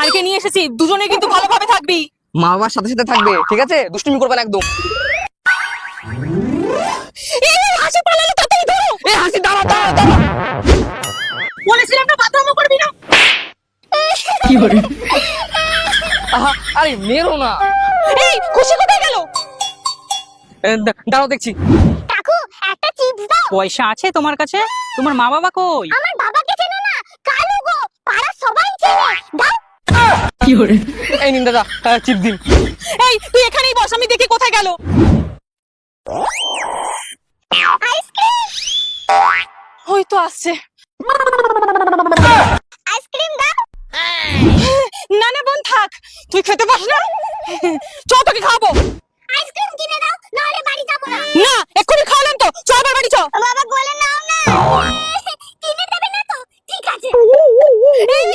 মাইকে নিয়ে এসেছি, দুজনে কিন্তু ভালোভাবে থাকবি। মা বাবার সাথে সাথে থাকবে, ঠিক আছে? দুষ্টুমি করবে না একদম। এই হাসি পালালো, তাড়াতাড়ি ধরো। এই হাসি, দাঁড়া দাঁড়া দাঁড়া। বলেছিলাম না বাথরুমও করবি না। আহা, আরে মেরো না। এই খুশি কোথায় গেল? দাঁড়াও দেখছি। কাকু একটা চিপস দাও। পয়সা আছে তোমার কাছে? তোমার মা বাবা কই? আমার বাবাকে চেনো না? কালু গো, পাড়া সবাই চেনে। দাও। এই নিন দাদা, চিপ দিন। এই তুই এখানেই বস, আমি দেখি কোথায় গেল। আইসক্রিম। ওই তো আসছে। আইসক্রিম দাও। না না বোন থাক, তুই খেতে পাস না। চ তোকে খাবো। আইসক্রিম কিনে দাও, নাহলে বাড়ি যাবো না। না এক্ষুনি খাওয়ালাম তো, চ আবার বাড়ি চ। বাবা বলে নাও না। কিনে দেবে না তো? ঠিক আছে। এই,